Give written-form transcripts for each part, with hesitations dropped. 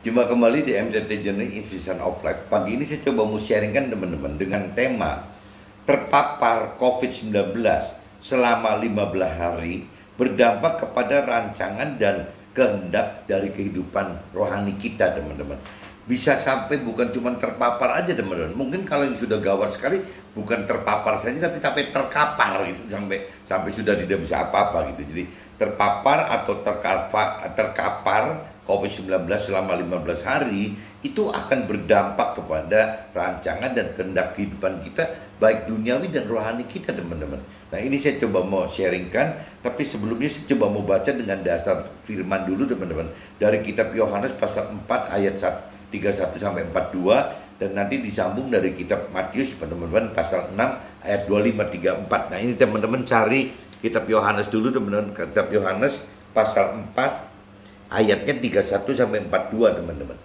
Jumpa kembali di MTT Journey Vision of Life. Pagi ini saya coba mau sharingkan teman-teman dengan tema terpapar COVID-19 selama 15 hari berdampak kepada rancangan dan kehendak dari kehidupan rohani kita, teman-teman. Bisa sampai bukan cuma terpapar aja, teman-teman. Mungkin kalau yang sudah gawat sekali bukan terpapar saja tapi terkapar gitu, sampai sudah tidak bisa apa-apa gitu. Jadi terpapar atau terkapar COVID-19 selama 15 hari itu akan berdampak kepada rancangan dan kehendak kehidupan kita, baik duniawi dan rohani kita, teman-teman. Nah, ini saya coba mau sharingkan, tapi sebelumnya saya coba mau baca dengan dasar firman dulu, teman-teman, dari kitab Yohanes pasal 4 ayat 31 sampai 42, dan nanti disambung dari kitab Matius, teman-teman, pasal 6 ayat 25 34. Nah, ini teman-teman cari kitab Yohanes dulu, teman-teman. Kitab Yohanes pasal 4 ayatnya 31 sampai 42, teman-teman.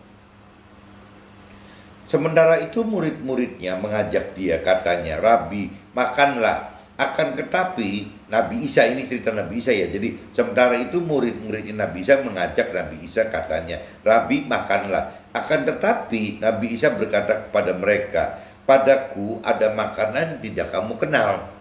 Sementara itu murid-muridnya mengajak dia, katanya, "Rabi, makanlah." Akan tetapi Nabi Isa, ini cerita Nabi Isa ya. Jadi sementara itu murid-muridnya Nabi Isa mengajak Nabi Isa, katanya, "Rabi, makanlah." Akan tetapi Nabi Isa berkata kepada mereka, "Padaku ada makanan tidak kamu kenal."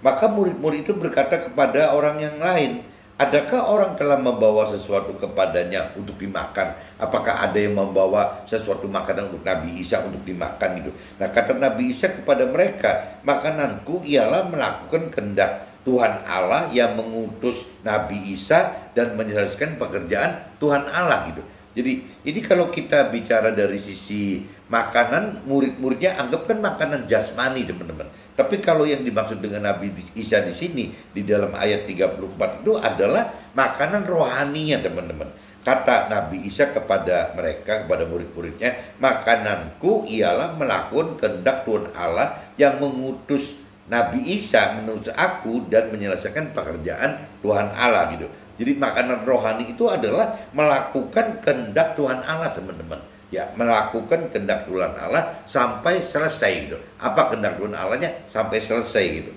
Maka murid-murid itu berkata kepada orang yang lain, "Adakah orang telah membawa sesuatu kepadanya untuk dimakan? Apakah ada yang membawa sesuatu makanan untuk Nabi Isa untuk dimakan?" Gitu. Nah, kata Nabi Isa kepada mereka, "Makananku ialah melakukan kehendak Tuhan Allah yang mengutus Nabi Isa dan menyelesaikan pekerjaan Tuhan Allah." Gitu. Jadi ini kalau kita bicara dari sisi makanan, murid-muridnya anggap kan makanan jasmani, teman-teman. Tapi kalau yang dimaksud dengan Nabi Isa di sini, di dalam ayat 34 itu adalah makanan rohaninya, teman-teman. Kata Nabi Isa kepada mereka, kepada murid-muridnya, "Makananku ialah melakukan kehendak Tuhan Allah yang mengutus Nabi Isa, menurut aku, dan menyelesaikan pekerjaan Tuhan Allah." Gitu. Jadi makanan rohani itu adalah melakukan kehendak Tuhan Allah, teman-teman. Ya, melakukan kehendak Tuhan Allah sampai selesai gitu. Apa kehendak Tuhan Allahnya? Sampai selesai gitu.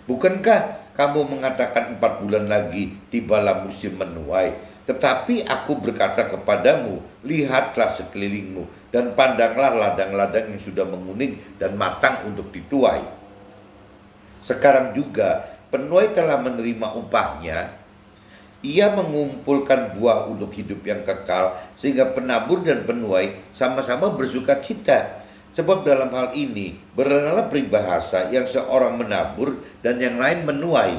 "Bukankah kamu mengatakan 4 bulan lagi tibalah musim menuai? Tetapi aku berkata kepadamu, lihatlah sekelilingmu dan pandanglah ladang-ladang yang sudah menguning dan matang untuk dituai. Sekarang juga penuai telah menerima upahnya. Ia mengumpulkan buah untuk hidup yang kekal, sehingga penabur dan penuai sama-sama bersuka cita. Sebab dalam hal ini berenalah peribahasa, yang seorang menabur dan yang lain menuai.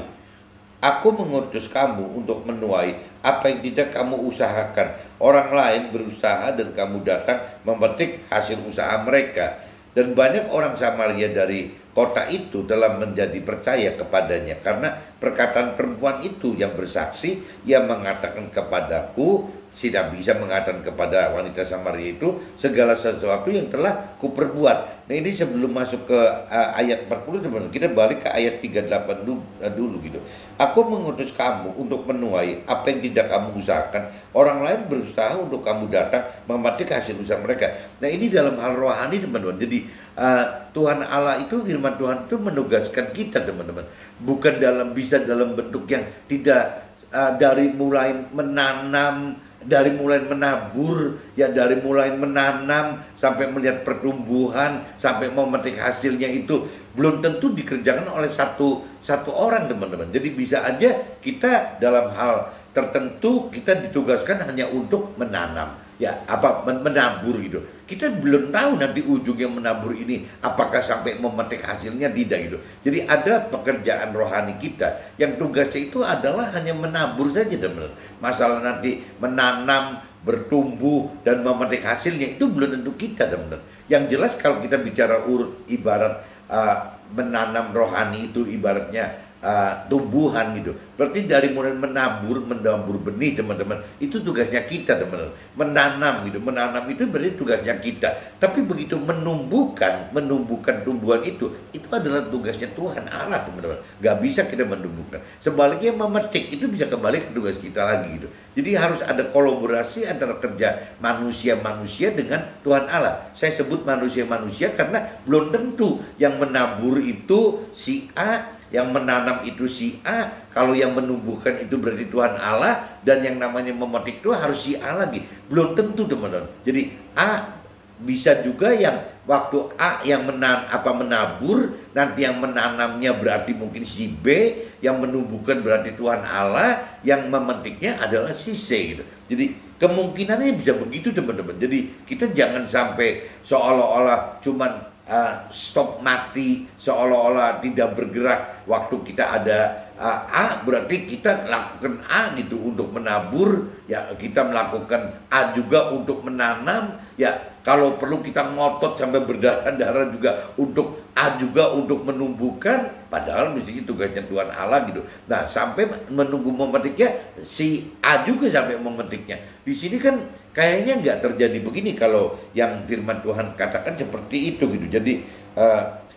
Aku mengutus kamu untuk menuai apa yang tidak kamu usahakan. Orang lain berusaha dan kamu datang memetik hasil usaha mereka." Dan banyak orang Samaria dari kota itu telah menjadi percaya kepadanya karena perkataan perempuan itu yang bersaksi, yang mengatakan kepadaku, si Nabi Isa mengatakan kepada wanita Samaria itu, segala sesuatu yang telah kuperbuat. Nah, ini sebelum masuk ke ayat 40, teman-teman, kita balik ke ayat 38 dulu gitu. "Aku mengutus kamu untuk menuai apa yang tidak kamu usahakan. Orang lain berusaha untuk kamu datang memetik hasil usaha mereka." Nah, ini dalam hal rohani, teman-teman. Jadi Tuhan Allah itu, firman Tuhan itu menugaskan kita, teman-teman. Bukan bisa dalam bentuk yang tidak dari mulai menanam, dari mulai menabur, ya dari mulai menanam sampai melihat pertumbuhan, sampai memetik hasilnya itu belum tentu dikerjakan oleh satu orang, teman-teman. Jadi bisa aja kita dalam hal tertentu kita ditugaskan hanya untuk menanam, ya menabur gitu. Kita belum tahu nanti ujungnya menabur ini apakah sampai memetik hasilnya, tidak gitu. Jadi ada pekerjaan rohani kita yang tugasnya itu adalah hanya menabur saja, teman-teman. Masalah nanti menanam, bertumbuh dan memetik hasilnya itu belum tentu kita, teman-teman. Yang jelas kalau kita bicara ibarat menanam rohani itu ibaratnya tumbuhan gitu. Berarti dari mulai menabur benih, teman-teman, itu tugasnya kita, teman-teman. Menanam gitu, menanam itu berarti tugasnya kita. Tapi begitu menumbuhkan tumbuhan itu adalah tugasnya Tuhan Allah, teman-teman. Gak bisa kita menumbuhkan. Sebaliknya memetik itu bisa kembali ke tugas kita lagi gitu. Jadi harus ada kolaborasi antara kerja manusia-manusia dengan Tuhan Allah. Saya sebut manusia-manusia karena belum tentu yang menabur itu si A, yang menanam itu si A, kalau yang menumbuhkan itu berarti Tuhan Allah, dan yang namanya memetik itu harus si A lagi. Belum tentu teman-teman. Jadi A bisa juga yang waktu A yang menabur, nanti yang menanamnya berarti mungkin si B, yang menumbuhkan berarti Tuhan Allah, yang memetiknya adalah si C gitu. Jadi kemungkinannya bisa begitu teman-teman. Jadi kita jangan sampai seolah-olah cuman stop mati, seolah-olah tidak bergerak waktu kita ada A, berarti kita lakukan A gitu untuk menabur, ya kita melakukan A juga untuk menanam, ya kalau perlu kita ngotot sampai berdarah-darah juga untuk A juga untuk menumbuhkan, padahal mestinya tugasnya Tuhan Allah gitu. Nah, sampai menunggu memetiknya si A juga sampai memetiknya. Di sini kan kayaknya nggak terjadi begini kalau yang firman Tuhan katakan seperti itu gitu. Jadi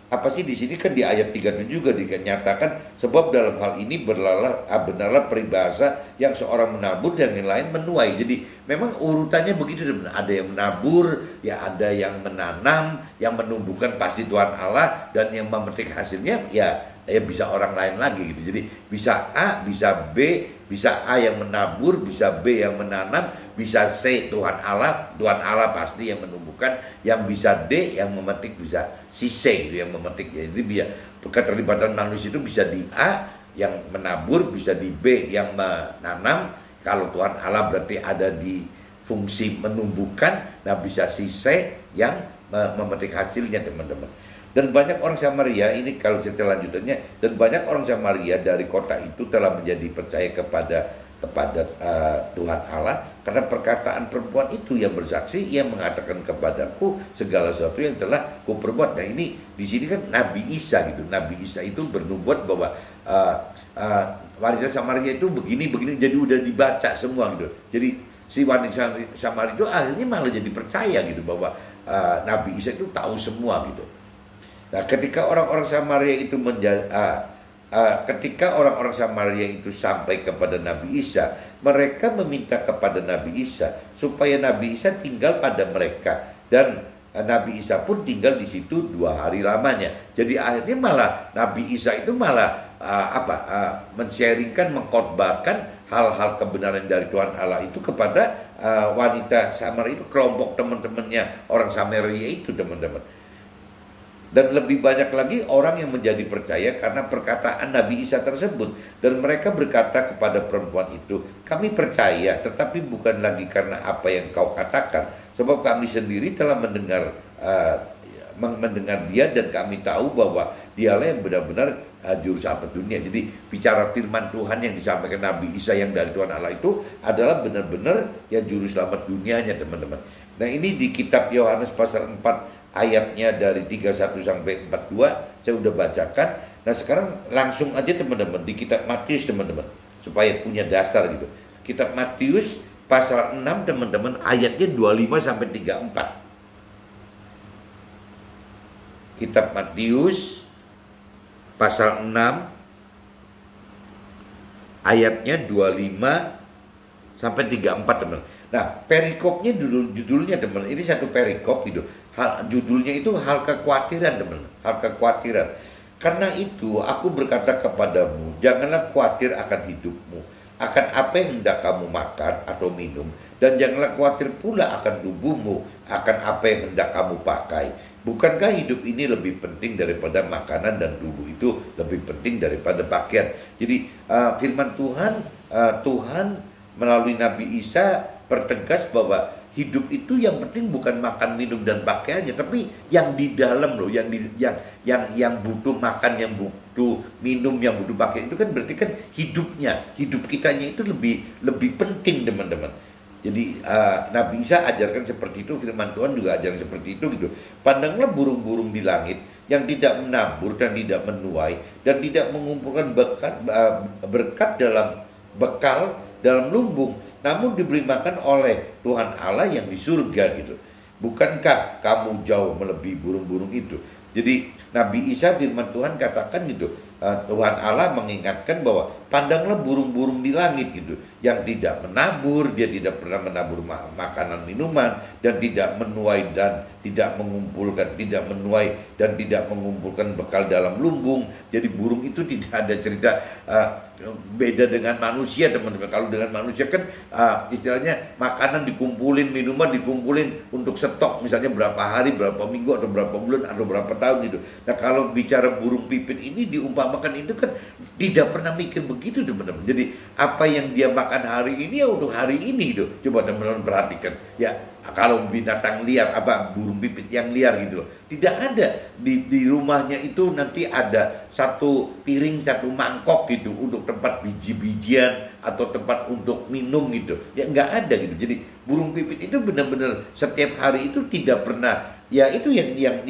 apa sih di sini kan di ayat 37 juga dinyatakan, sebab dalam hal ini benarlah peribahasa yang seorang menabur dan yang lain menuai. Jadi memang urutannya begitu, ada yang menabur, ya ada yang menanam, yang menumbuhkan pasti Tuhan Allah, dan yang memetik hasilnya ya bisa orang lain lagi gitu. Jadi bisa A, bisa B, bisa A yang menabur, bisa B yang menanam, bisa C Tuhan Allah pasti yang menumbuhkan, yang bisa D yang memetik, bisa si C gitu yang memetik. Jadi biar keterlibatan manusia itu bisa di A yang menabur, bisa di B yang menanam. Kalau Tuhan Allah berarti ada di fungsi menumbuhkan, nah bisa si C yang memetik hasilnya teman-teman. Dan banyak orang Samaria, ini kalau cerita lanjutannya, dan banyak orang Samaria dari kota itu telah menjadi percaya kepada Tuhan Allah karena perkataan perempuan itu yang bersaksi, yang mengatakan kepadaku segala sesuatu yang telah kuperbuat. Nah ini di sini kan Nabi Isa gitu. Nabi Isa itu bernubuat bahwa wanita Samaria itu begini, jadi udah dibaca semua gitu. Jadi si wanita Samaria itu akhirnya malah jadi percaya gitu bahwa Nabi Isa itu tahu semua gitu. Nah, ketika orang-orang Samaria itu sampai kepada Nabi Isa, mereka meminta kepada Nabi Isa supaya Nabi Isa tinggal pada mereka, dan Nabi Isa pun tinggal di situ 2 hari lamanya. Jadi akhirnya malah Nabi Isa itu malah men-sharingkan, mengkhotbahkan hal-hal kebenaran dari Tuhan Allah itu kepada wanita Samaria itu, kelompok teman-temannya orang Samaria itu teman-teman. Dan lebih banyak lagi orang yang menjadi percaya karena perkataan Nabi Isa tersebut. Dan mereka berkata kepada perempuan itu, kami percaya tetapi bukan lagi karena apa yang kau katakan, sebab kami sendiri telah mendengar dia, dan kami tahu bahwa dialah yang benar-benar juru selamat dunia. Jadi bicara firman Tuhan yang disampaikan Nabi Isa yang dari Tuhan Allah itu adalah benar-benar ya juru selamat dunianya teman-teman. Nah ini di kitab Yohanes pasal 4 ayatnya dari 31 sampai 42 saya udah bacakan. Nah sekarang langsung aja teman-teman di kitab Matius teman-teman, supaya punya dasar gitu. Kitab Matius pasal 6 teman-teman, ayatnya 25 sampai 34. Kitab Matius pasal 6 ayatnya 25 sampai 34 teman. Nah perikopnya judulnya teman, ini satu perikop gitu. Judulnya itu hal kekhawatiran teman, hal kekhawatiran. Karena itu aku berkata kepadamu, janganlah khawatir akan hidupmu, akan apa yang hendak kamu makan atau minum, dan janganlah khawatir pula akan tubuhmu, akan apa yang hendak kamu pakai. Bukankah hidup ini lebih penting daripada makanan, dan tubuh itu lebih penting daripada pakaian? Jadi firman Tuhan melalui Nabi Isa pertegas bahwa hidup itu yang penting bukan makan, minum, dan pakaiannya, tapi yang di dalam loh, yang butuh makan, yang butuh minum, yang butuh pakaian itu kan berarti kan hidup kitanya itu lebih penting teman-teman. Jadi Nabi Isa ajarkan seperti itu, firman Tuhan juga ajarkan seperti itu gitu. Pandanglah burung-burung di langit yang tidak menabur dan tidak menuai dan tidak mengumpulkan berkat dalam bekal dalam lumbung, namun diberi makan oleh Tuhan Allah yang di surga gitu. Bukankah kamu jauh melebihi burung-burung itu? Jadi Nabi Isa firman Tuhan katakan gitu, Tuhan Allah mengingatkan bahwa pandanglah burung-burung di langit gitu, yang tidak menabur, dia tidak pernah menabur makanan minuman, dan tidak menuai dan tidak mengumpulkan, tidak menuai dan tidak mengumpulkan bekal dalam lumbung. Jadi burung itu tidak ada cerita beda dengan manusia, teman-teman. Kalau dengan manusia kan istilahnya makanan dikumpulin, minuman dikumpulin untuk stok, misalnya berapa hari, berapa minggu, atau berapa bulan, atau berapa tahun gitu. Nah, kalau bicara burung pipit ini diumpamakan itu kan tidak pernah mikir begitu, teman-teman. Jadi apa yang dia makan hari ini ya untuk hari ini itu. Coba teman-teman perhatikan. Ya, kalau binatang liar, burung pipit yang liar gitu loh, tidak ada di rumahnya itu nanti ada satu piring, satu mangkok gitu untuk tempat biji-bijian atau tempat untuk minum gitu. Ya nggak ada gitu. Jadi burung pipit itu benar-benar setiap hari itu tidak pernah, ya itu yang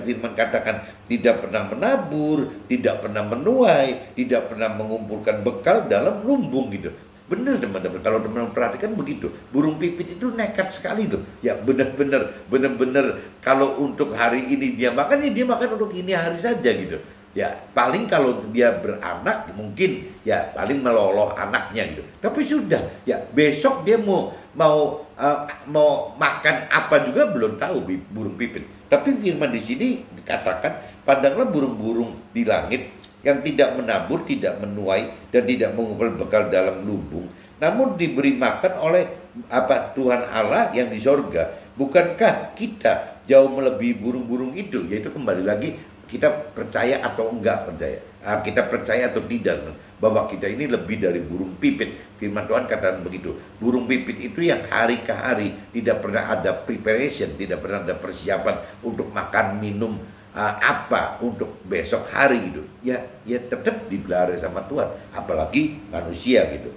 Firman katakan, tidak pernah menabur, tidak pernah menuai, tidak pernah mengumpulkan bekal dalam lumbung gitu. Benar teman-teman, kalau teman-teman perhatikan begitu. Burung pipit itu nekat sekali tuh. Ya benar-benar kalau untuk hari ini dia makan, ya dia makan untuk ini hari saja gitu. Ya paling kalau dia beranak mungkin ya paling meloloh anaknya gitu. Tapi sudah, ya besok dia mau makan apa juga belum tahu burung pipit. Tapi firman di sini dikatakan, pandanglah burung-burung di langit yang tidak menabur, tidak menuai, dan tidak mengumpul bekal dalam lumbung, namun diberi makan oleh Tuhan Allah yang di sorga. Bukankah kita jauh melebihi burung-burung itu? Yaitu kembali lagi, kita percaya atau enggak percaya, kita percaya atau tidak bahwa kita ini lebih dari burung pipit. Firman Tuhan katakan begitu. Burung pipit itu yang hari ke hari tidak pernah ada preparation, tidak pernah ada persiapan untuk makan minum apa untuk besok hari gitu. Ya tetap dipelihara sama Tuhan, apalagi manusia gitu.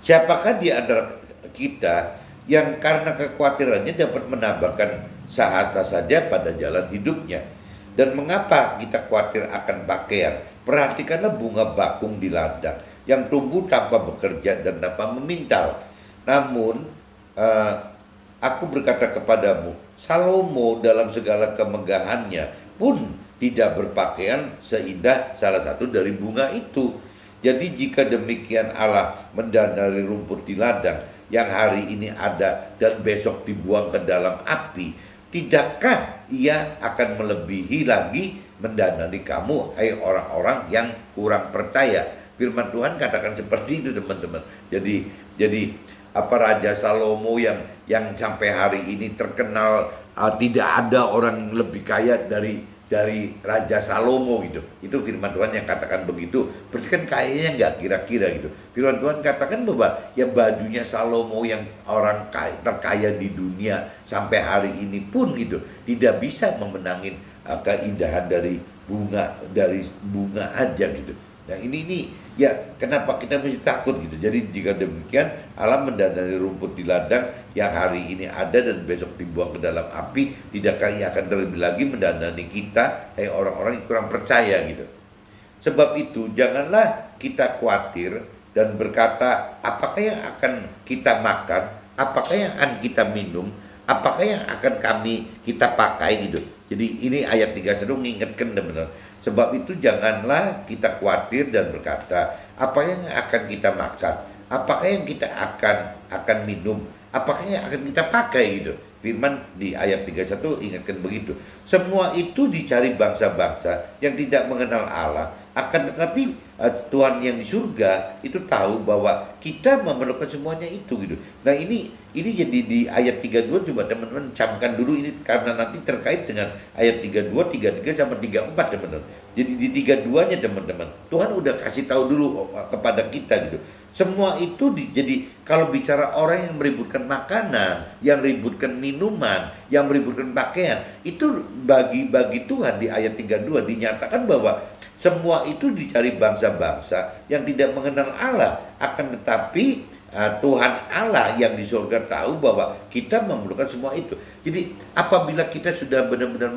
Siapakah di antara kita yang karena kekhawatirannya dapat menambahkan sehasta saja pada jalan hidupnya? Dan mengapa kita khawatir akan pakaian? Perhatikanlah bunga bakung di ladang yang tumbuh tanpa bekerja dan tanpa memintal. Namun aku berkata kepadamu, Salomo dalam segala kemegahannya pun tidak berpakaian seindah salah satu dari bunga itu. Jadi jika demikian Allah mendanai rumput di ladang yang hari ini ada dan besok dibuang ke dalam api, tidakkah Ia akan melebihi lagi mendanai kamu, hai orang-orang yang kurang percaya? Firman Tuhan katakan seperti itu, teman-teman. Jadi Raja Salomo yang sampai hari ini terkenal, tidak ada orang lebih kaya dari Raja Salomo gitu. Itu firman Tuhan yang katakan begitu. Berarti kan kayanya nggak kira-kira gitu. Firman Tuhan katakan bahwa ya bajunya Salomo yang orang terkaya di dunia sampai hari ini pun gitu tidak bisa memenangin keindahan dari bunga aja gitu. Nah ini ya kenapa kita mesti takut gitu. Jadi jika demikian Allah mendanai rumput di ladang yang hari ini ada dan besok dibuang ke dalam api, tidakkah Ia akan terlebih lagi mendanai kita, orang-orang yang kurang percaya gitu. Sebab itu janganlah kita khawatir dan berkata, apakah yang akan kita makan, apakah yang akan kita minum, apakah yang akan kita pakai gitu. Jadi ini ayat 31 mengingatkan benar. Sebab itu janganlah kita khawatir dan berkata, apa yang akan kita makan, apakah yang kita akan minum, apakah yang akan kita pakai gitu. Firman di ayat 31 ingatkan begitu. Semua itu dicari bangsa-bangsa yang tidak mengenal Allah. Akan tetapi Tuhan yang di surga itu tahu bahwa kita memerlukan semuanya itu gitu. Nah ini jadi di ayat 32 coba teman-teman camkan dulu ini, karena nanti terkait dengan ayat 32, 33 sama 34 teman-teman. Jadi di 32-nya teman-teman, Tuhan udah kasih tahu dulu kepada kita gitu. Semua itu jadi kalau bicara orang yang meributkan makanan, yang meributkan minuman, yang meributkan pakaian, itu bagi Tuhan di ayat 32 dinyatakan bahwa semua itu dicari bangsa-bangsa yang tidak mengenal Allah. Akan tetapi Tuhan Allah yang di surga tahu bahwa kita memerlukan semua itu. Jadi apabila kita sudah benar-benar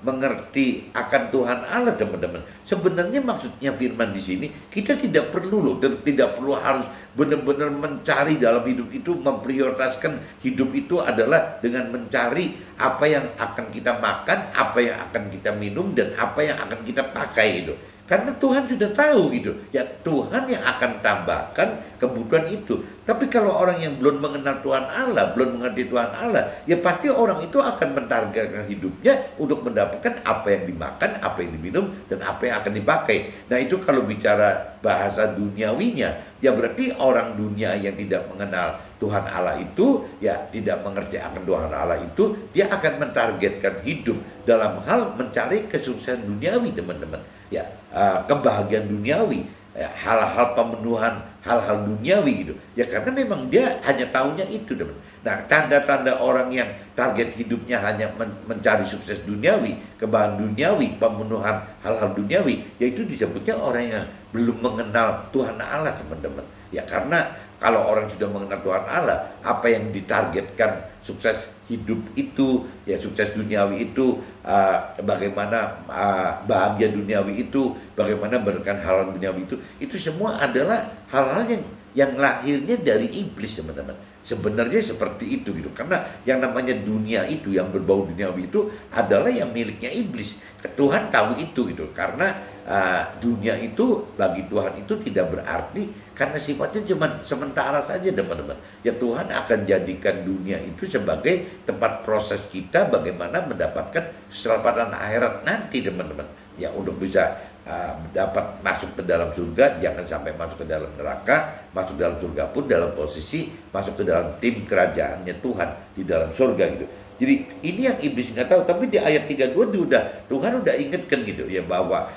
mengerti akan Tuhan Allah teman-teman, sebenarnya maksudnya firman di sini kita tidak perlu tidak perlu harus benar-benar mencari dalam hidup itu, memprioritaskan hidup itu adalah dengan mencari apa yang akan kita makan, apa yang akan kita minum, dan apa yang akan kita pakai itu. Karena Tuhan sudah tahu gitu. Ya Tuhan yang akan tambahkan kebutuhan itu. Tapi kalau orang yang belum mengenal Tuhan Allah, belum mengerti Tuhan Allah, ya pasti orang itu akan mentargetkan hidupnya untuk mendapatkan apa yang dimakan, apa yang diminum, dan apa yang akan dipakai. Nah itu kalau bicara bahasa duniawinya, ya berarti orang dunia yang tidak mengenal Tuhan Allah itu, ya tidak mengerti akan Tuhan Allah itu, dia akan mentargetkan hidup dalam hal mencari kesuksesan duniawi, teman-teman. Ya, kebahagiaan duniawi, ya, hal-hal pemenuhan hal-hal duniawi gitu. Ya karena memang dia hanya tahunya itu, teman. Nah, tanda-tanda orang yang target hidupnya hanya mencari sukses duniawi, kebahagiaan duniawi, pemenuhan hal-hal duniawi, yaitu disebutnya orang yang belum mengenal Tuhan Allah, teman-teman. Ya karena kalau orang sudah mengenal Tuhan Allah, apa yang ditargetkan sukses hidup itu, ya sukses duniawi itu, bagaimana bahagia duniawi itu, bagaimana berkat hal duniawi itu semua adalah hal-hal yang lahirnya dari iblis, teman-teman. Sebenarnya seperti itu gitu. Karena yang namanya dunia itu, yang berbau duniawi itu adalah yang miliknya iblis. Tuhan tahu itu gitu. Karena dunia itu bagi Tuhan itu tidak berarti, karena sifatnya cuma sementara saja, teman-teman. Ya Tuhan akan jadikan dunia itu sebagai tempat proses kita bagaimana mendapatkan keselamatan akhirat nanti, teman-teman. Ya untuk bisa dapat masuk ke dalam surga, jangan sampai masuk ke dalam neraka. Masuk dalam surga pun dalam posisi masuk ke dalam tim kerajaannya Tuhan di dalam surga gitu. Jadi ini yang iblis nggak tahu, tapi di ayat 32 Tuhan udah ingatkan gitu ya, bahwa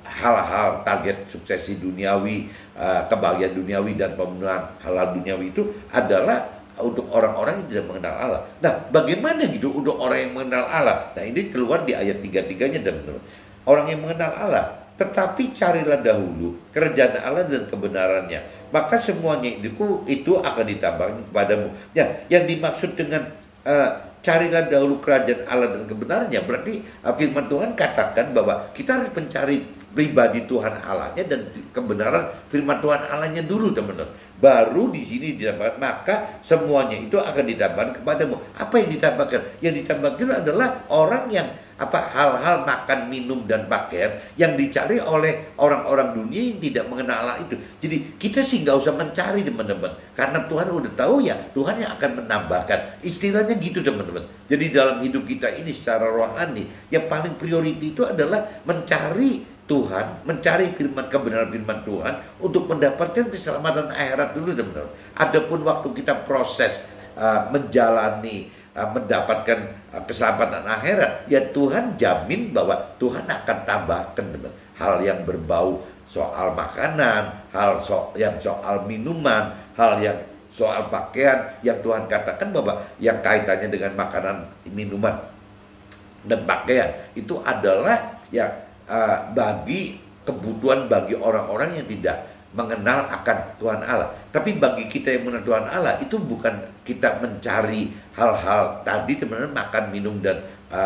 hal-hal target suksesi duniawi, kebahagiaan duniawi dan pemenuhan hal-hal duniawi itu adalah untuk orang-orang yang tidak mengenal Allah. Nah, bagaimana gitu untuk orang yang mengenal Allah? Nah, ini keluar di ayat 33-nya, teman-teman. Orang yang mengenal Allah, tetapi carilah dahulu kerajaan Allah dan kebenarannya, maka semuanya itu akan ditambahkan kepadamu. Ya, yang dimaksud dengan carilah dahulu kerajaan Allah dan kebenarannya, berarti firman Tuhan katakan bahwa kita harus mencari pribadi Tuhan Allahnya dan kebenaran firman Tuhan Allahnya dulu, teman-teman. Baru di sini ditambahkan, maka semuanya itu akan ditambahkan kepadamu. Apa yang ditambahkan? Yang ditambahkan adalah orang yang hal-hal makan, minum, dan pakaian yang dicari oleh orang-orang dunia yang tidak mengenal Allah itu. Jadi kita sih nggak usah mencari, teman-teman, karena Tuhan udah tahu ya, Tuhan yang akan menambahkan. Istilahnya gitu, teman-teman. Jadi dalam hidup kita ini secara rohani, yang paling priority itu adalah mencari Tuhan, mencari kebenaran firman Tuhan untuk mendapatkan keselamatan akhirat dulu, teman-teman. Adapun waktu kita proses menjalani mendapatkan keselamatan akhirat, ya Tuhan jamin bahwa Tuhan akan tambahkan hal yang berbau soal makanan, yang soal minuman, hal yang soal pakaian, yang Tuhan katakan bahwa yang kaitannya dengan makanan, minuman, dan pakaian itu adalah bagi kebutuhan bagi orang-orang yang tidak mengenal akan Tuhan Allah. Tapi bagi kita yang mengenal Tuhan Allah, itu bukan kita mencari hal-hal tadi, teman-teman, makan, minum, dan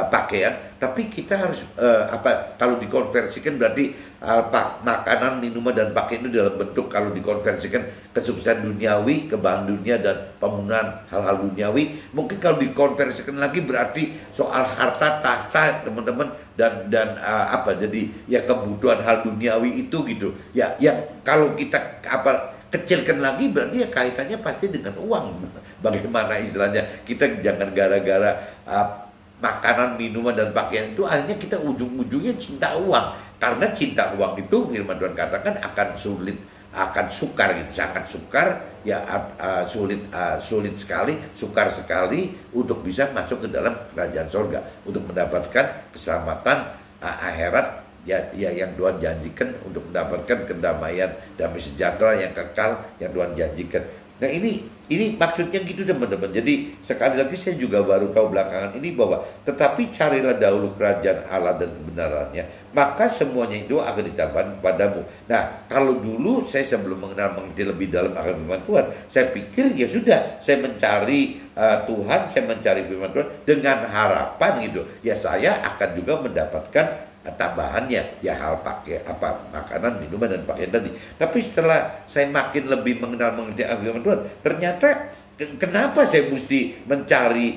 pakaian, tapi kita harus kalau dikonversikan berarti makanan, minuman, dan pakaian itu dalam bentuk, kalau dikonversikan kesuksesan duniawi, kebahagiaan dunia, dan pemenuhan hal-hal duniawi. Mungkin kalau dikonversikan lagi berarti soal harta, tahta, teman-teman, dan jadi ya kebutuhan hal duniawi itu gitu. Ya yang kalau kita kecilkan lagi berarti ya kaitannya pasti dengan uang. Bagaimana istilahnya? Kita jangan gara-gara makanan, minuman, dan pakaian itu akhirnya kita ujung-ujungnya cinta uang. Karena cinta uang itu firman Tuhan katakan akan sulit, akan sukar gitu, sangat sukar ya, sulit sekali, sukar sekali untuk bisa masuk ke dalam kerajaan surga, untuk mendapatkan keselamatan akhirat ya yang Tuhan janjikan, untuk mendapatkan kedamaian, damai sejahtera yang kekal yang Tuhan janjikan. Nah ini maksudnya gitu, teman-teman. Jadi sekali lagi saya juga baru tahu belakangan ini bahwa tetapi carilah dahulu kerajaan Allah dan kebenarannya, maka semuanya itu akan ditambahkan padamu. Nah kalau dulu saya sebelum mengerti lebih dalam akan firman Tuhan, saya pikir ya sudah, saya mencari Tuhan, saya mencari firman Tuhan dengan harapan gitu ya, saya akan juga mendapatkan tambahannya ya, hal pakai makanan, minuman, dan pakaian tadi. Tapi setelah saya makin lebih mengenal mengerti firman Tuhan, ternyata Kenapa saya mesti mencari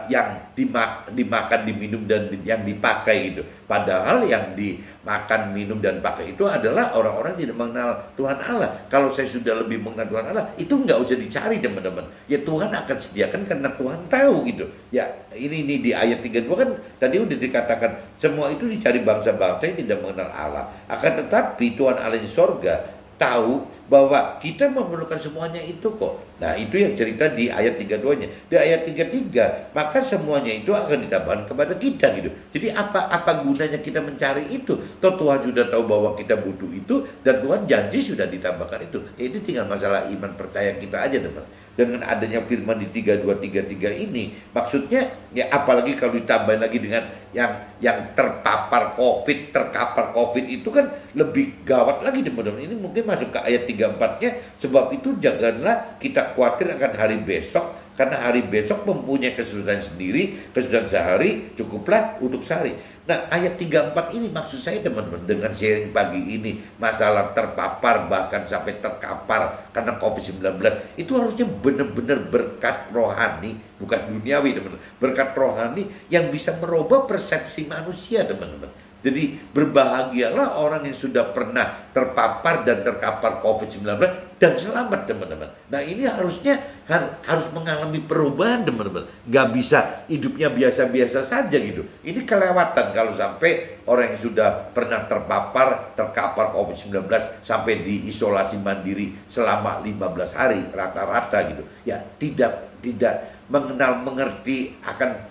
yang dimakan, diminum, dan yang dipakai gitu? Padahal yang dimakan, minum, dan pakai itu adalah orang-orang yang tidak mengenal Tuhan Allah. Kalau saya sudah lebih mengenal Tuhan Allah, itu nggak usah dicari teman-teman. Ya Tuhan akan sediakan karena Tuhan tahu gitu. Ya ini di ayat 32 kan tadi udah dikatakan semua itu dicari bangsa-bangsa yang tidak mengenal Allah. Akan tetapi Tuhan Allah di sorga tahu bahwa kita memerlukan semuanya itu kok. Nah itu yang cerita di ayat 32-nya. Di ayat 33, maka semuanya itu akan ditambahkan kepada kita gitu. Jadi apa gunanya kita mencari itu? Toh Tuhan sudah tahu bahwa kita butuh itu, dan Tuhan janji sudah ditambahkan itu. Ya, itu tinggal masalah iman percaya kita aja teman. Dengan adanya firman di 32:33 ini, maksudnya ya apalagi kalau ditambahin lagi dengan yang terkapar COVID itu kan lebih gawat lagi teman-teman. Ini mungkin masuk ke ayat 34-nya, sebab itu janganlah kita khawatir akan hari besok, karena hari besok mempunyai kesusahan sendiri, kesusahan sehari cukuplah untuk sehari. Nah ayat 34 ini maksud saya teman-teman, dengan sharing pagi ini masalah terpapar bahkan sampai terkapar karena COVID-19, itu harusnya benar-benar berkat rohani, bukan duniawi teman-teman. Berkat rohani yang bisa merubah persepsi manusia teman-teman. Jadi berbahagialah orang yang sudah pernah terpapar dan terkapar COVID-19 dan selamat teman-teman. Nah ini harusnya harus mengalami perubahan teman-teman. Nggak bisa hidupnya biasa-biasa saja gitu. Ini kelewatan kalau sampai orang yang sudah pernah terkapar COVID-19 sampai diisolasi mandiri selama 15 hari rata-rata gitu. Ya tidak mengerti akan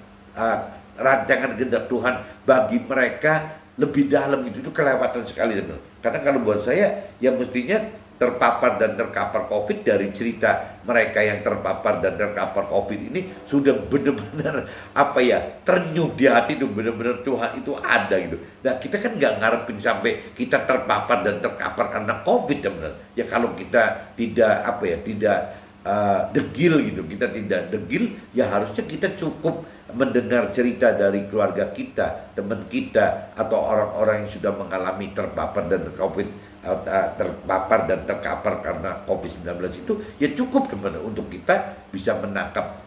rancangan kehendak Tuhan bagi mereka lebih dalam itu kelewatan sekali teman. Karena kalau buat saya ya mestinya terpapar dan terkapar COVID dari cerita mereka yang terpapar dan terkapar COVID ini sudah benar-benar ternyuh di hati itu, benar-benar Tuhan itu ada gitu. Nah kita kan nggak ngarepin sampai kita terpapar dan terkapar karena COVID teman. Ya kalau kita tidak degil gitu, kita tidak degil, ya harusnya kita cukup mendengar cerita dari keluarga kita, teman kita, atau orang-orang yang sudah mengalami terpapar dan terkapar karena COVID-19 itu, ya cukup teman untuk kita bisa menangkap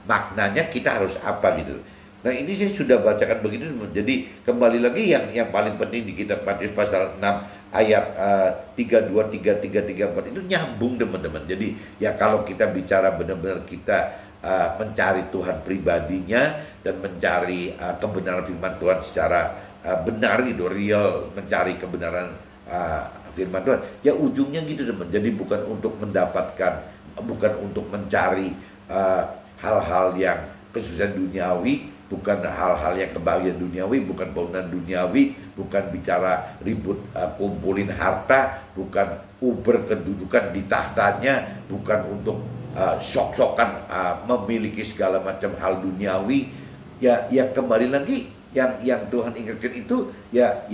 maknanya kita harus apa gitu. Nah ini saya sudah bacakan begitu teman. Jadi kembali lagi yang paling penting di kitab Matius pasal 6 ayat 32, 33, 34 itu nyambung teman-teman. Jadi ya kalau kita bicara benar-benar kita mencari Tuhan pribadinya dan mencari kebenaran firman Tuhan secara benar gitu, real, mencari kebenaran firman Tuhan, ya ujungnya gitu teman. Jadi bukan untuk mendapatkan, bukan untuk mencari hal-hal yang kesusahan duniawi, bukan hal-hal yang kebahagiaan duniawi, bukan bangunan duniawi, bukan bicara ribut kumpulin harta, bukan uber kedudukan di tahtanya, bukan untuk sok-sokan memiliki segala macam hal duniawi. Ya kembali lagi yang Tuhan ingatkan itu ya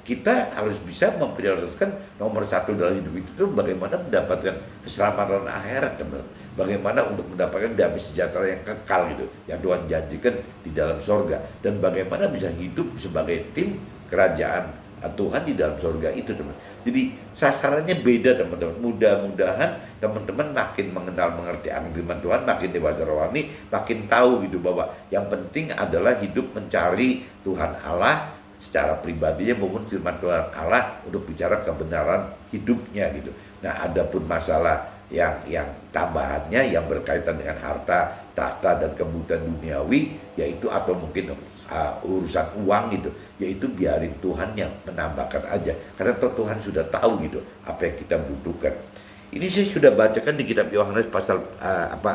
kita harus bisa memprioritaskan nomor satu dalam hidup itu bagaimana mendapatkan keselamatan akhirat teman. Bagaimana untuk mendapatkan damai sejahtera yang kekal gitu, yang Tuhan janjikan di dalam sorga, dan bagaimana bisa hidup sebagai tim kerajaan Tuhan di dalam sorga itu teman. Jadi sasarannya beda teman-teman. Mudah-mudahan teman-teman makin mengerti akan firman Tuhan, makin dewasa rohani, makin tahu gitu bahwa yang penting adalah hidup mencari Tuhan Allah secara pribadinya maupun firman Tuhan Allah untuk bicara kebenaran hidupnya gitu. Nah adapun masalah yang tambahannya yang berkaitan dengan harta, tahta, dan kebutuhan duniawi, yaitu atau mungkin urusan uang gitu, yaitu biarin Tuhan yang menambahkan aja, karena Tuhan sudah tahu gitu apa yang kita butuhkan. Ini saya sudah bacakan di kitab Yohanes pasal 4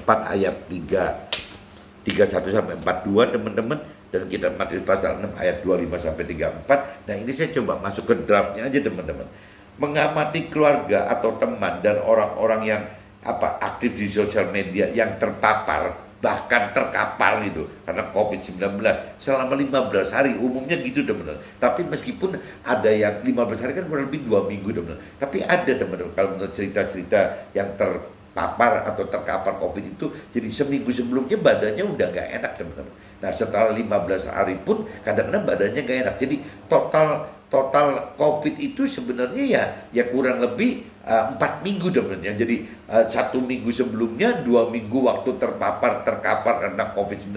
ayat 31 sampai 42 teman-teman, dan kitab Matius pasal 6 ayat 25 sampai 34. Nah ini saya coba masuk ke draftnya aja teman-teman. Mengamati keluarga atau teman dan orang-orang yang aktif di sosial media yang terpapar bahkan terkapar gitu karena COVID-19 selama 15 hari, umumnya gitu teman-teman. Tapi meskipun ada yang 15 hari kan kurang lebih 2 minggu teman-teman. Tapi ada teman-teman kalau menurut cerita-cerita yang terpapar atau terkapar COVID itu, jadi seminggu sebelumnya badannya udah nggak enak teman-teman. Nah setelah 15 hari pun kadang-kadang badannya nggak enak. Jadi total COVID itu sebenarnya ya kurang lebih 4 minggu teman-teman. Jadi 1 minggu sebelumnya, 2 minggu waktu terkapar karena COVID-19,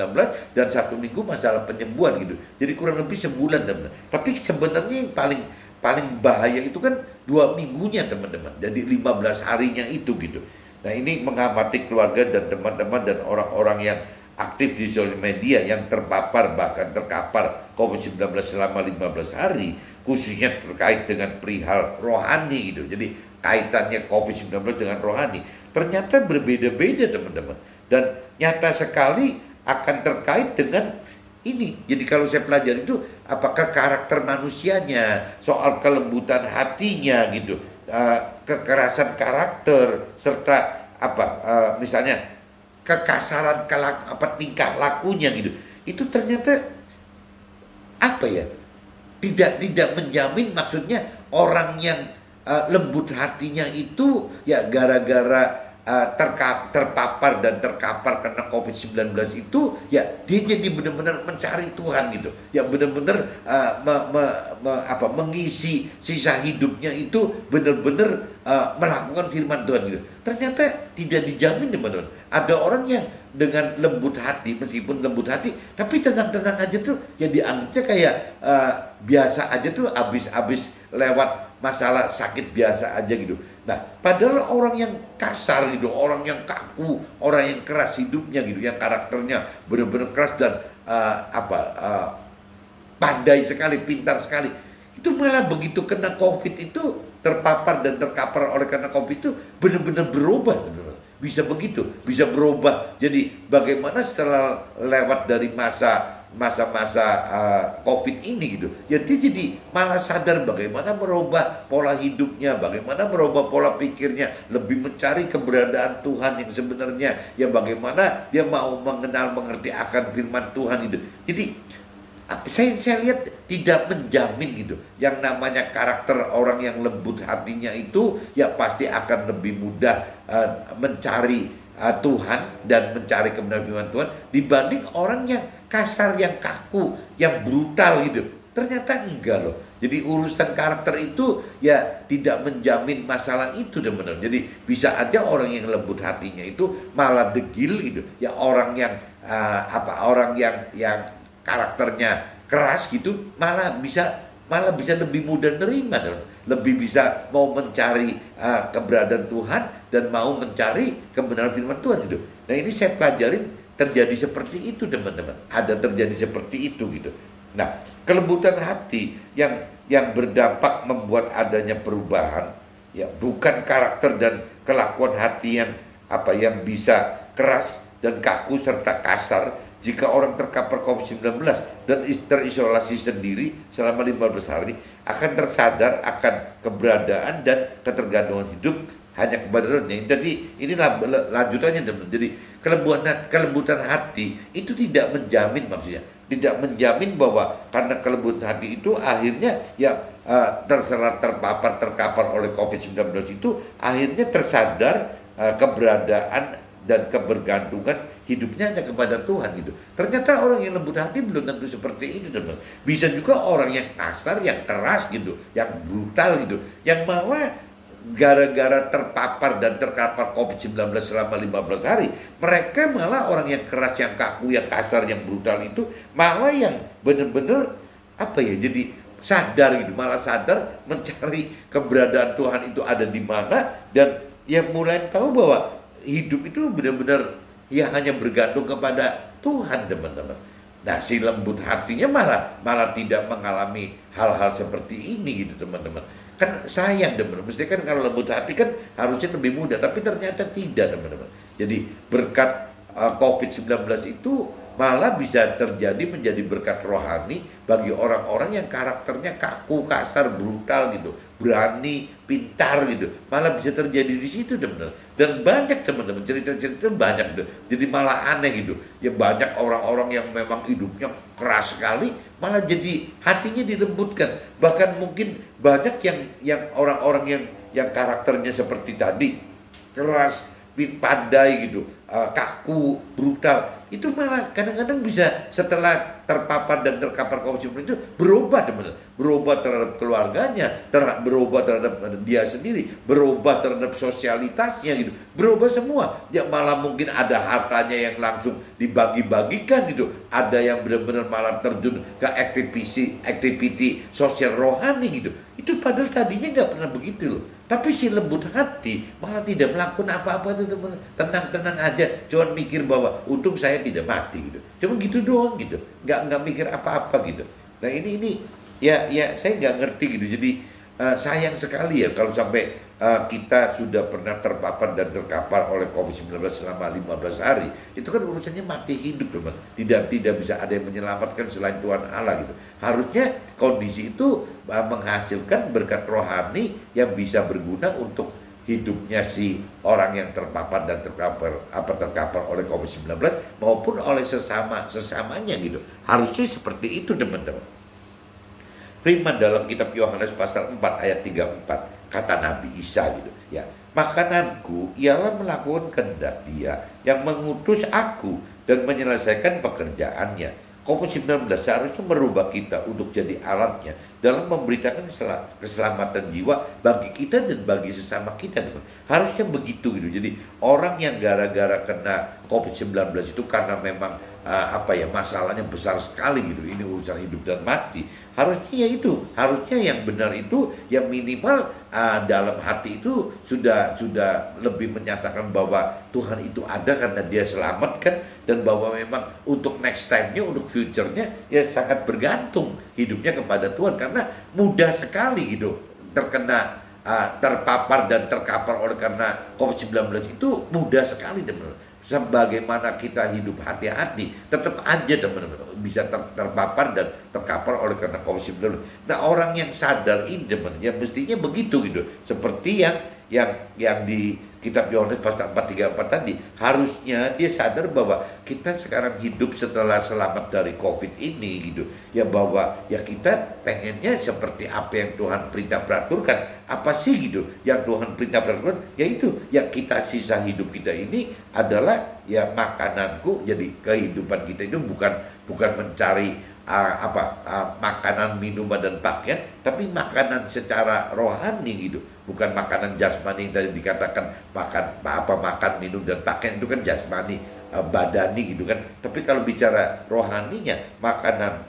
dan 1 minggu masalah penyembuhan gitu. Jadi kurang lebih sebulan teman-teman. Tapi sebenarnya yang paling bahaya itu kan 2 minggunya teman-teman. Jadi 15 harinya itu gitu. Nah ini mengamati keluarga dan teman-teman dan orang-orang yang aktif di sosial media yang terpapar bahkan terkapar COVID-19 selama 15 hari, khususnya terkait dengan perihal rohani gitu. Jadi kaitannya COVID-19 dengan rohani ternyata berbeda-beda teman-teman, dan nyata sekali akan terkait dengan ini. Jadi kalau saya pelajari itu apakah karakter manusianya, soal kelembutan hatinya gitu, kekerasan karakter, serta misalnya kekasaran tingkah lakunya gitu. Itu ternyata tidak menjamin, maksudnya orang yang lembut hatinya itu ya gara-gara terpapar dan terkapar karena COVID-19 itu ya dia jadi benar-benar mencari Tuhan gitu, ya benar-benar mengisi sisa hidupnya itu benar-benar melakukan firman Tuhan gitu. Ternyata tidak dijamin teman-teman. Ada orang yang dengan lembut hati, meskipun lembut hati tapi tenang-tenang aja tuh ya dianggapnya kayak biasa aja tuh, habis lewat masalah sakit biasa aja gitu. Nah, padahal orang yang kasar gitu, orang yang kaku, orang yang keras hidupnya gitu, yang karakternya benar-benar keras dan pandai sekali, pintar sekali, itu malah begitu kena COVID itu, terpapar dan terkapar oleh karena COVID itu benar-benar berubah. Bisa begitu, bisa berubah. Jadi bagaimana setelah lewat dari masa-masa COVID ini gitu, ya dia jadi malah sadar bagaimana merubah pola hidupnya, bagaimana merubah pola pikirnya, lebih mencari keberadaan Tuhan yang sebenarnya, ya bagaimana dia mau mengenal, mengerti akan firman Tuhan itu. Jadi saya lihat tidak menjamin gitu. Yang namanya karakter orang yang lembut hatinya itu ya pasti akan lebih mudah mencari Tuhan dan mencari kebenaran firman Tuhan dibanding orang yang kasar, yang kaku, yang brutal gitu. Ternyata enggak loh. Jadi urusan karakter itu ya tidak menjamin masalah itu teman-teman. Jadi bisa aja orang yang lembut hatinya itu malah degil gitu. Ya orang yang orang yang karakternya keras gitu malah bisa lebih mudah nerima, lebih bisa mau mencari keberadaan Tuhan dan mau mencari kebenaran firman Tuhan gitu. Nah ini saya pelajarin terjadi seperti itu teman-teman, ada terjadi seperti itu gitu. Nah kelembutan hati yang berdampak membuat adanya perubahan ya bukan karakter dan kelakuan hati yang bisa keras dan kaku serta kasar. Jika orang terkapar COVID-19 dan terisolasi sendiri selama 15 hari, akan tersadar akan keberadaan dan ketergantungan hidup hanya kepada Tuhan. Jadi ini lanjutannya teman. Jadi kelembutan hati itu tidak menjamin, maksudnya tidak menjamin bahwa karena kelembutan hati itu akhirnya ya terkapar oleh COVID-19 itu akhirnya tersadar keberadaan dan kebergantungan hidupnya hanya kepada Tuhan gitu. Ternyata orang yang lembut hati belum tentu seperti itu teman. Bisa juga orang yang kasar, yang keras gitu, yang brutal gitu, yang malah gara-gara terpapar dan terkapar COVID-19 selama 15 hari, mereka malah orang yang keras, yang kaku, yang kasar, yang brutal itu malah yang benar-benar jadi sadar gitu, malah sadar mencari keberadaan Tuhan itu ada di mana, dan yang mulai tahu bahwa hidup itu benar-benar ya hanya bergantung kepada Tuhan teman-teman. Nah si lembut hatinya malah tidak mengalami hal-hal seperti ini gitu teman-teman. Kan sayang teman-teman, mesti kan kalau lembut hati kan harusnya lebih mudah, tapi ternyata tidak teman-teman. Jadi berkat COVID-19 itu malah bisa menjadi berkat rohani bagi orang-orang yang karakternya kaku, kasar, brutal gitu, berani, pintar gitu. Malah bisa terjadi di situ teman-teman. Dan banyak teman-teman, cerita-cerita banyak gitu. Jadi malah aneh gitu. Ya banyak orang-orang yang memang hidupnya keras sekali, malah jadi hatinya dilembutkan. Bahkan mungkin banyak yang orang-orang yang karakternya seperti tadi, keras, pandai gitu, kaku, brutal, itu malah kadang-kadang bisa setelah terpapar dan terkapar COVID-19 itu berubah teman-teman. Berubah terhadap keluarganya, berubah terhadap dia sendiri, berubah terhadap sosialitasnya gitu. Berubah semua. Ya malah mungkin ada hartanya yang langsung dibagi-bagikan gitu. Ada yang benar-benar malah terjun ke activity sosial rohani gitu. Itu padahal tadinya nggak pernah begitu loh. Tapi si lembut hati malah tidak melakukan apa-apa itu, tenang-tenang aja, cuma mikir bahwa untung saya tidak mati gitu. Cuma gitu doang gitu, nggak mikir apa-apa gitu. Nah ini ya saya nggak ngerti gitu. Jadi sayang sekali ya kalau sampai kita sudah pernah terpapar dan terkapar oleh COVID-19 selama 15 hari. Itu kan urusannya mati hidup teman. Tidak bisa ada yang menyelamatkan selain Tuhan Allah gitu. Harusnya kondisi itu menghasilkan berkat rohani yang bisa berguna untuk hidupnya si orang yang terpapar dan terkapar oleh COVID-19 maupun oleh sesamanya gitu. Harusnya seperti itu teman-teman. Firman dalam kitab Yohanes pasal 4 ayat 34 kata Nabi Isa gitu ya, makananku ialah melakukan kehendak Dia yang mengutus aku dan menyelesaikan pekerjaannya. COVID-19 seharusnya merubah kita untuk jadi alatnya dalam memberitakan keselamatan jiwa bagi kita dan bagi sesama kita teman. Harusnya begitu gitu. Jadi orang yang gara-gara kena COVID-19 itu karena memang masalahnya besar sekali gitu, ini urusan hidup dan mati, harusnya yang benar itu yang minimal dalam hati itu sudah lebih menyatakan bahwa Tuhan itu ada karena Dia selamatkan, dan bahwa memang untuk next time-nya, untuk future-nya ya sangat bergantung hidupnya kepada Tuhan, karena mudah sekali gitu terkena terpapar dan terkapar oleh karena COVID-19 itu mudah sekali teman-teman. Sebagaimana kita hidup hati-hati, tetap aja teman-teman bisa terpapar dan terkapar oleh karena COVID-19. Nah orang yang sadar ini teman-teman, ya mestinya begitu gitu. Seperti yang di kitab Yohanes pasal 4:34 tadi, harusnya dia sadar bahwa kita sekarang hidup setelah selamat dari COVID ini gitu. Ya bahwa ya kita pengennya seperti apa yang Tuhan perintah peraturkan. Apa sih gitu yang Tuhan perintah peraturkan? Yaitu yang kita sisa hidup kita ini adalah ya makananku. Jadi kehidupan kita itu bukan mencari makanan, minuman dan pakaian, tapi makanan secara rohani gitu. Bukan makanan jasmani yang tadi dikatakan makan minum dan pakaian itu kan jasmani, badani gitu kan. Tapi kalau bicara rohaninya, makanan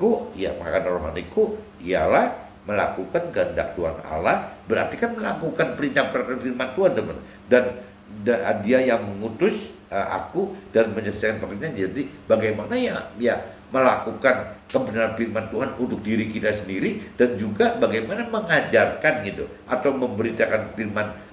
rohaniku ialah melakukan kehendak Tuhan Allah. Berarti kan melakukan perintah-perintah firman Tuhan teman. Dan Dia yang mengutus aku dan menyelesaikan pekerjaan. Jadi bagaimana ya melakukan kebenaran firman Tuhan untuk diri kita sendiri, dan juga bagaimana mengajarkan gitu atau memberitakan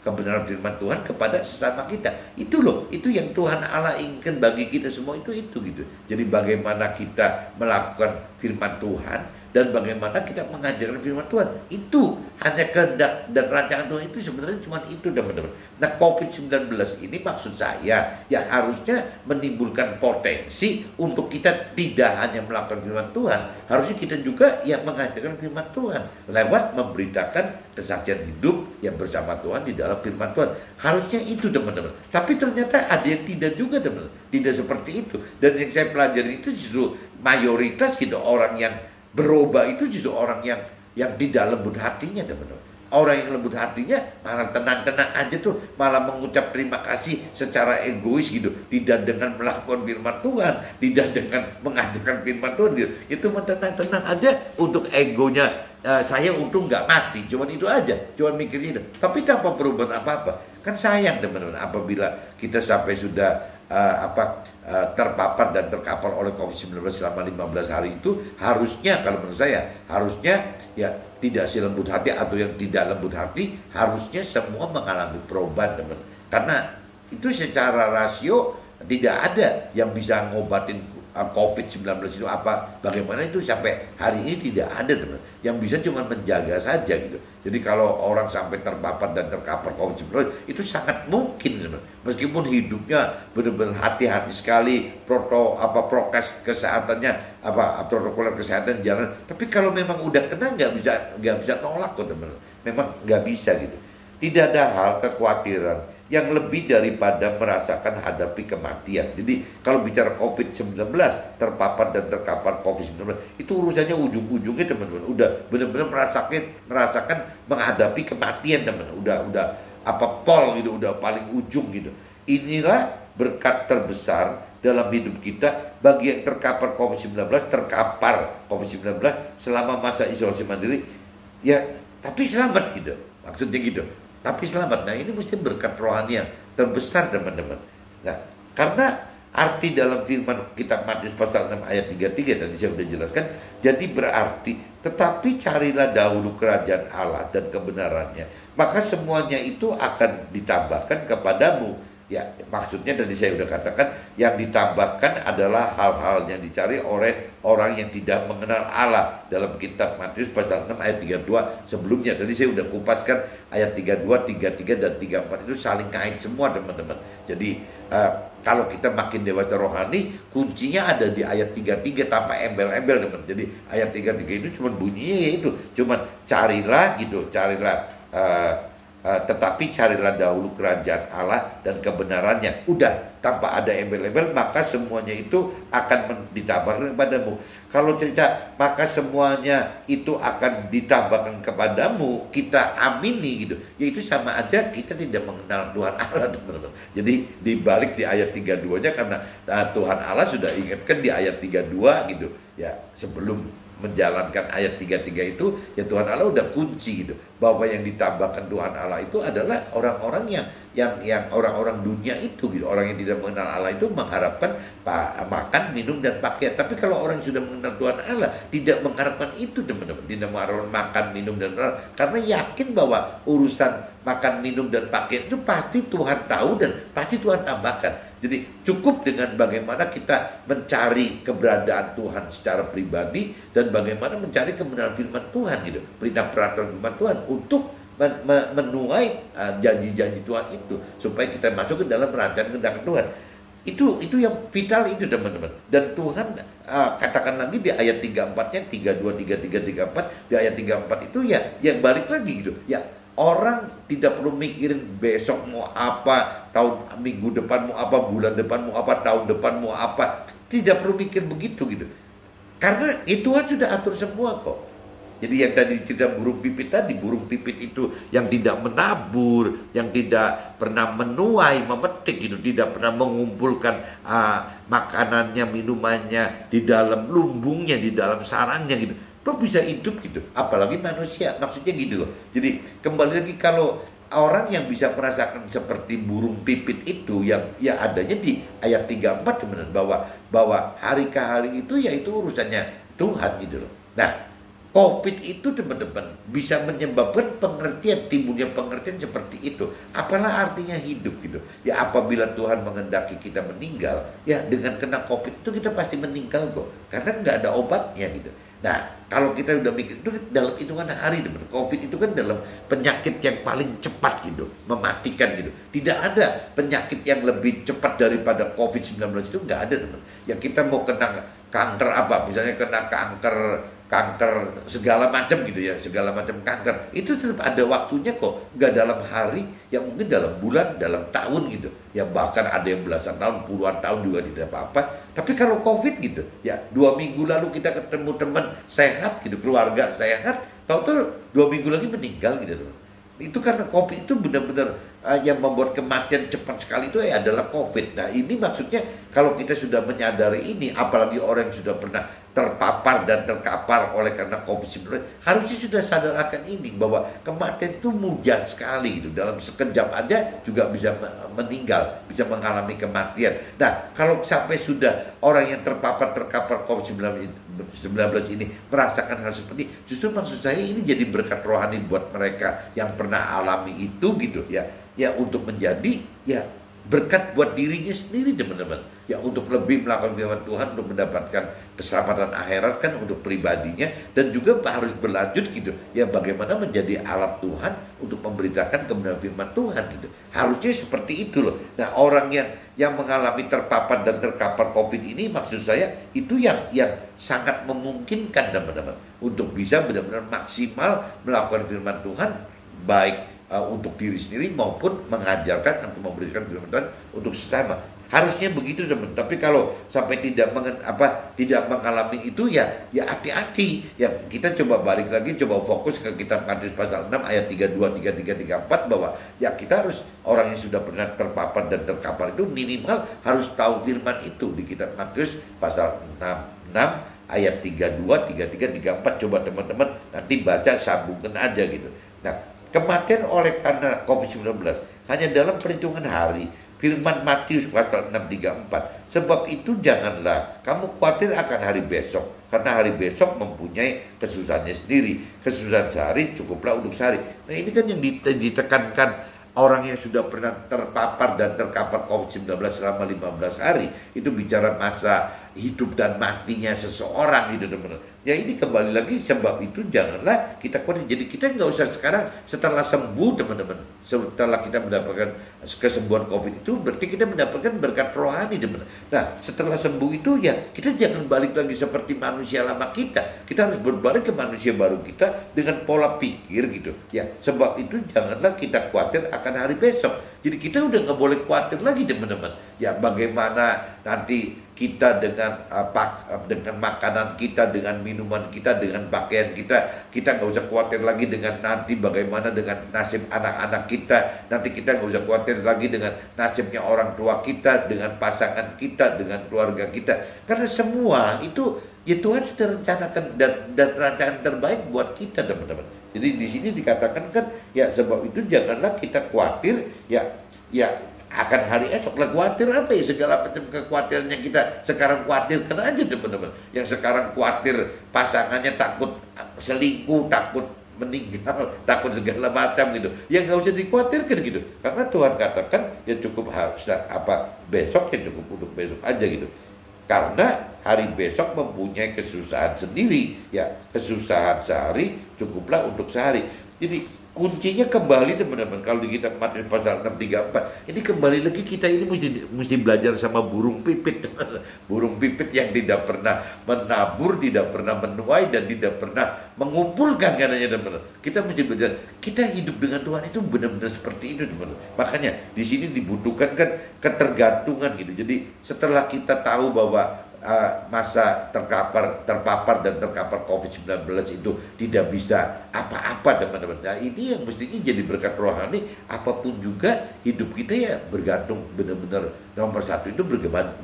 kebenaran firman Tuhan kepada sesama kita. Itu loh, itu yang Tuhan Allah inginkan bagi kita semua, itu gitu. Jadi bagaimana kita melakukan firman Tuhan dan bagaimana kita mengajarkan firman Tuhan, itu hanya kehendak dan rancangan Tuhan. Itu sebenarnya cuma itu teman-teman. Nah COVID-19 ini maksud saya ya harusnya menimbulkan potensi untuk kita tidak hanya melakukan firman Tuhan, harusnya kita juga yang mengajarkan firman Tuhan lewat memberitakan kesaksian hidup yang bersama Tuhan di dalam firman Tuhan. Harusnya itu teman-teman. Tapi ternyata ada yang tidak juga teman-teman, tidak seperti itu. Dan yang saya pelajari itu justru mayoritas gitu, orang yang berubah itu justru orang yang tidak lembut hatinya teman-teman. Orang yang lembut hatinya malah tenang-tenang aja tuh, malah mengucap terima kasih secara egois gitu, tidak dengan melakukan firman Tuhan, tidak dengan mengajarkan firman Tuhan gitu. Itu tenang-tenang aja untuk egonya, saya untung nggak mati, cuman itu aja, cuman mikirnya itu. Tapi tanpa perubahan apa-apa. Kan sayang teman-teman apabila kita sampai sudah terpapar dan terkapar oleh COVID-19 selama 15 hari itu. Harusnya kalau menurut saya, harusnya ya tidak si lembut hati atau yang tidak lembut hati, harusnya semua mengalami perubahan teman. Karena itu secara rasio tidak ada yang bisa ngobatin COVID-19 itu bagaimana itu sampai hari ini tidak ada teman. Yang bisa cuma menjaga saja gitu. Jadi kalau orang sampai terpapar dan terkapar COVID-19 itu sangat mungkin teman. Meskipun hidupnya benar-benar hati-hati sekali, prokes kesehatannya, protokol kesehatan jalan. Tapi kalau memang udah kena nggak bisa nolak kok teman. Memang nggak bisa gitu. Tidak ada hal kekhawatiran yang lebih daripada merasakan hadapi kematian. Jadi kalau bicara COVID-19, terpapar dan terkapar COVID-19, itu urusannya ujung-ujungnya teman-teman udah benar-benar merasakan menghadapi kematian teman-teman. Udah apa pol gitu, udah paling ujung gitu. Inilah berkat terbesar dalam hidup kita bagi yang terkapar COVID-19 selama masa isolasi mandiri, ya tapi selamat gitu, maksudnya gitu. Tapi selamat. Nah, ini mesti berkat rohani yang terbesar teman-teman. Nah, karena arti dalam firman kitab Matius pasal 6 ayat 33 tadi saya sudah jelaskan, jadi berarti tetapi carilah dahulu kerajaan Allah dan kebenarannya, maka semuanya itu akan ditambahkan kepadamu. Ya, maksudnya tadi saya sudah katakan, yang ditambahkan adalah hal-hal yang dicari oleh orang yang tidak mengenal Allah. Dalam kitab Matius pasal 6 ayat 32 sebelumnya, tadi saya sudah kupaskan ayat 32, 33 dan 34 itu saling kait semua teman-teman. Jadi kalau kita makin dewasa rohani, kuncinya ada di ayat 33 tanpa embel-embel teman. Jadi ayat 33 itu cuma bunyinya yaitu cuma carilah gitu, tetapi carilah dahulu kerajaan Allah dan kebenarannya. Udah, tanpa ada embel-embel, maka semuanya itu akan ditambahkan kepadamu. Kalau cerita maka semuanya itu akan ditambahkan kepadamu, kita amini gitu, yaitu sama aja kita tidak mengenal Tuhan Allah teman-teman. Jadi dibalik di ayat 32-nya, karena Tuhan Allah sudah ingatkan di ayat 32 gitu ya, sebelum menjalankan ayat 33 itu, ya Tuhan Allah udah kunci gitu, bahwa yang ditambahkan Tuhan Allah itu adalah orang-orang yang orang-orang dunia itu gitu. Orang yang tidak mengenal Allah itu mengharapkan makan, minum dan pakaian. Tapi kalau orang yang sudah mengenal Tuhan Allah tidak mengharapkan itu teman-teman, tidak mengharapkan makan, minum dan pakaian, karena yakin bahwa urusan makan, minum dan pakaian itu pasti Tuhan tahu dan pasti Tuhan tambahkan. Jadi cukup dengan bagaimana kita mencari keberadaan Tuhan secara pribadi dan bagaimana mencari kebenaran firman Tuhan gitu, perintah peraturan firman Tuhan untuk menuai janji-janji Tuhan itu, supaya kita masuk ke dalam rancangan kehendak Tuhan. Itu yang vital itu teman-teman. Dan Tuhan katakan lagi di ayat 34-nya, 32, 33, 34, di ayat 34 itu ya yang balik lagi gitu. Ya, orang tidak perlu mikirin besok mau apa, minggu depan mau apa, bulan depan mau apa, tahun depan mau apa. Tidak perlu mikir begitu gitu. Karena itu Tuhan sudah atur semua kok. Jadi yang tadi cerita burung pipit tadi, burung pipit itu yang tidak menabur, yang tidak pernah menuai, memetik gitu, tidak pernah mengumpulkan makanannya, minumannya di dalam lumbungnya, di dalam sarangnya gitu, kok bisa hidup gitu. Apalagi manusia, maksudnya gitu loh. Jadi kembali lagi, kalau orang yang bisa merasakan seperti burung pipit itu, yang ya adanya di ayat 34 teman-teman, bahwa hari ke hari itu yaitu urusannya Tuhan gitu loh. Nah, COVID itu teman-teman bisa menyebabkan timbulnya pengertian seperti itu. Apalah artinya hidup gitu. Ya apabila Tuhan menghendaki kita meninggal, ya dengan kena COVID itu kita pasti meninggal kok. Karena nggak ada obatnya gitu. Nah, kalau kita udah mikir itu dalam hitungan hari, teman. COVID itu kan dalam penyakit yang paling cepat gitu, mematikan gitu. Tidak ada penyakit yang lebih cepat daripada COVID-19 itu, nggak ada teman. Yang kita mau kena kanker apa, misalnya kena kanker segala macam gitu ya, segala macam kanker itu tetap ada waktunya kok, nggak dalam hari, yang mungkin dalam bulan, dalam tahun gitu ya, bahkan ada yang belasan tahun, puluhan tahun juga tidak apa-apa. Tapi kalau COVID gitu ya, 2 minggu lalu kita ketemu teman sehat gitu, keluarga sehat, tahu-tahu 2 minggu lagi meninggal gitu. Itu karena COVID itu benar-benar yang membuat kematian cepat sekali itu adalah COVID. Nah, ini maksudnya kalau kita sudah menyadari ini, apalagi orang yang sudah pernah terpapar dan terkapar oleh karena COVID-19, harusnya sudah sadar akan ini, bahwa kematian itu mudah sekali gitu. Dalam sekejap aja juga bisa meninggal, bisa mengalami kematian. Nah, kalau sampai sudah orang yang terkapar COVID-19 ini merasakan hal seperti ini, justru maksud saya ini jadi berkat rohani buat mereka yang pernah alami itu gitu ya. Ya untuk menjadi ya berkat buat dirinya sendiri teman-teman. Ya untuk lebih melakukan firman Tuhan, untuk mendapatkan keselamatan akhirat kan untuk pribadinya, dan juga harus berlanjut gitu. Ya bagaimana menjadi alat Tuhan untuk memberitakan kebenaran firman Tuhan gitu. Harusnya seperti itu loh. Nah, orang yang mengalami terpapar dan terkapar COVID ini, maksud saya itu yang sangat memungkinkan teman-teman untuk bisa benar-benar maksimal melakukan firman Tuhan, baik untuk diri sendiri maupun mengajarkan atau memberikan firman Tuhan untuk sesama. Harusnya begitu teman. Tapi kalau sampai tidak mengalami itu ya hati-hati. Ya kita coba balik lagi, coba fokus ke kitab Matius pasal 6 ayat 32, 33, 34 bahwa ya kita harus, orang yang sudah pernah terpapar dan terkapar itu minimal harus tahu firman itu di kitab Matius pasal 6 ayat 32, 33, 34. Coba teman-teman nanti baca, sambungkan aja gitu. Nah, kematian oleh karena COVID-19 hanya dalam perhitungan hari. Firman Matius pasal 6, 34. Sebab itu janganlah kamu khawatir akan hari besok, karena hari besok mempunyai kesusahannya sendiri. Kesusahan sehari cukuplah untuk sehari. Nah, ini kan yang ditekankan orang yang sudah pernah terpapar dan terkapar COVID-19 selama 15 hari. Itu bicara masa hidup dan matinya seseorang gitu teman-teman. Ya ini kembali lagi, sebab itu janganlah kita khawatir. Jadi kita nggak usah sekarang setelah sembuh teman-teman, setelah kita mendapatkan kesembuhan COVID itu berarti kita mendapatkan berkat rohani teman-teman. Nah setelah sembuh itu ya kita jangan balik lagi seperti manusia lama kita. Kita harus berbalik ke manusia baru kita dengan pola pikir gitu. Ya sebab itu janganlah kita khawatir akan hari besok. Jadi kita udah nggak boleh khawatir lagi teman-teman. Ya bagaimana nanti kita dengan makanan kita, dengan minuman kita, dengan pakaian kita nggak usah khawatir lagi dengan nanti bagaimana dengan nasib anak-anak kita. Nanti kita nggak usah khawatir lagi dengan nasibnya orang tua kita, dengan pasangan kita, dengan keluarga kita. Karena semua itu ya Tuhan sudah rencanakan dan rancangan terbaik buat kita teman-teman. Jadi di sini dikatakan kan ya sebab itu janganlah kita khawatir ya akan hari esok. Lah khawatir apa ya, segala macam kekhawatiran yang kita sekarang khawatirkan aja teman-teman. Yang sekarang khawatir pasangannya takut selingkuh, takut meninggal, takut segala macam gitu. Ya nggak usah dikhawatirkan gitu. Karena Tuhan katakan ya cukup harus besok, ya cukup untuk besok aja gitu. Karena hari besok mempunyai kesusahan sendiri. Ya kesusahan sehari cukuplah untuk sehari. Jadi kuncinya kembali teman-teman, kalau di kitab Matius pasal 6, 34 ini kembali lagi kita ini mesti belajar sama burung pipit. Burung pipit yang tidak pernah menabur, tidak pernah menuai, dan tidak pernah mengumpulkan katanya teman-teman. Kita mesti belajar, kita hidup dengan Tuhan itu benar-benar seperti itu teman-teman. Makanya di sini dibutuhkan kan ketergantungan gitu. Jadi setelah kita tahu bahwa masa terpapar dan terkapar COVID-19 itu tidak bisa apa-apa teman-teman. Nah ini yang mestinya jadi berkat rohani. Apapun juga hidup kita ya bergantung, benar-benar nomor satu itu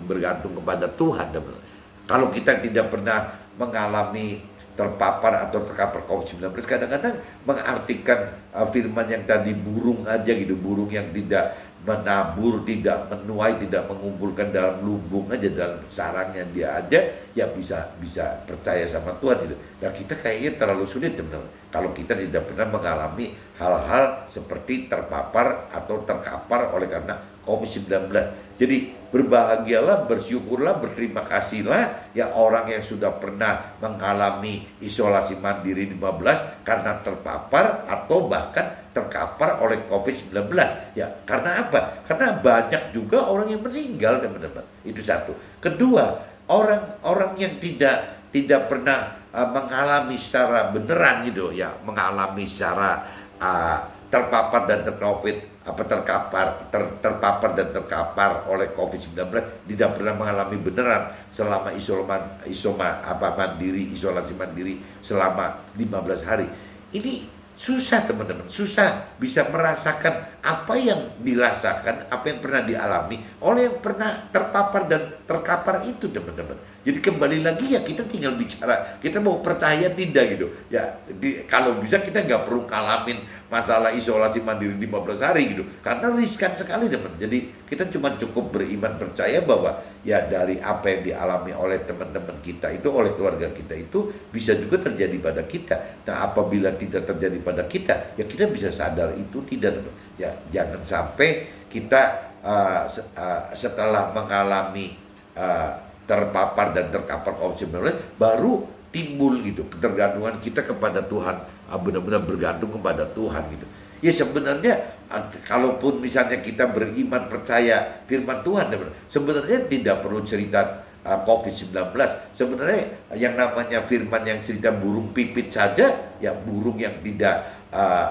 bergantung kepada Tuhan teman-teman. Kalau kita tidak pernah mengalami terpapar atau terkapar COVID-19, kadang-kadang mengartikan firman yang tadi burung aja gitu, burung yang tidak menabur, tidak menuai, tidak mengumpulkan dalam lumbung aja, dalam sarangnya dia aja, ya bisa percaya sama Tuhan gitu. Dan kita kayaknya terlalu sulit teman-teman kalau kita tidak pernah mengalami hal-hal seperti terpapar atau terkapar oleh karena COVID-19. Jadi berbahagialah, bersyukurlah, berterima kasihlah ya orang yang sudah pernah mengalami isolasi mandiri 15 karena terpapar atau bahkan terkapar oleh COVID-19. Ya, karena apa? Karena banyak juga orang yang meninggal teman-teman. Itu satu. Kedua, orang-orang yang tidak pernah mengalami secara beneran gitu ya, mengalami secara terpapar dan terpapar dan terkapar oleh COVID-19, tidak pernah mengalami beneran selama isolasi mandiri selama 15 hari. Ini susah teman-teman, susah bisa merasakan apa yang dirasakan, apa yang pernah dialami oleh yang pernah terpapar dan terkapar itu teman-teman. Jadi kembali lagi ya kita tinggal bicara, kita mau percaya tidak gitu. Ya kalau bisa kita nggak perlu ngalamin masalah isolasi mandiri 15 hari gitu. Karena riskan sekali teman. Jadi kita cuma cukup beriman percaya bahwa ya dari apa yang dialami oleh teman-teman kita itu, oleh keluarga kita itu bisa juga terjadi pada kita. Nah apabila tidak terjadi pada kita, ya kita bisa sadar itu tidak. Ya jangan sampai kita setelah mengalami terpapar dan terkapar COVID-19 baru timbul gitu ketergantungan kita kepada Tuhan, benar-benar bergantung kepada Tuhan gitu. Ya sebenarnya kalaupun misalnya kita beriman percaya firman Tuhan, sebenarnya tidak perlu cerita COVID-19. Sebenarnya yang namanya firman yang cerita burung pipit saja, ya burung yang tidak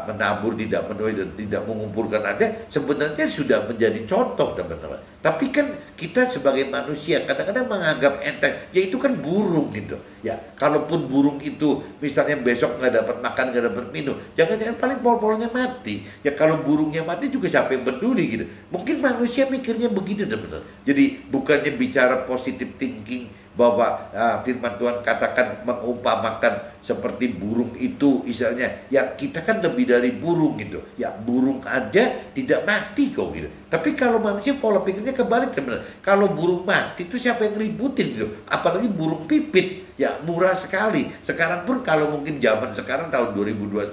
menabur, tidak menuai dan tidak mengumpulkan aja, sebenarnya sudah menjadi contoh, teman-teman. Tapi kan kita sebagai manusia kadang-kadang menganggap enteng, ya itu kan burung gitu. Ya, kalaupun burung itu misalnya besok nggak dapat makan, nggak dapat minum, jangan-jangan paling pol-polnya mati. Ya kalau burungnya mati juga siapa yang peduli gitu. Mungkin manusia mikirnya begitu, teman-teman. Jadi bukannya bicara positive thinking bahwa firman Tuhan katakan mengumpamakan seperti burung itu, misalnya ya kita kan lebih dari burung gitu. Ya burung aja tidak mati kok gitu. Tapi kalau manusia pola pikirnya kebalik, teman. Kalau burung mati itu siapa yang ributin gitu. Apalagi burung pipit, ya murah sekali. Sekarang pun kalau mungkin zaman sekarang tahun 2021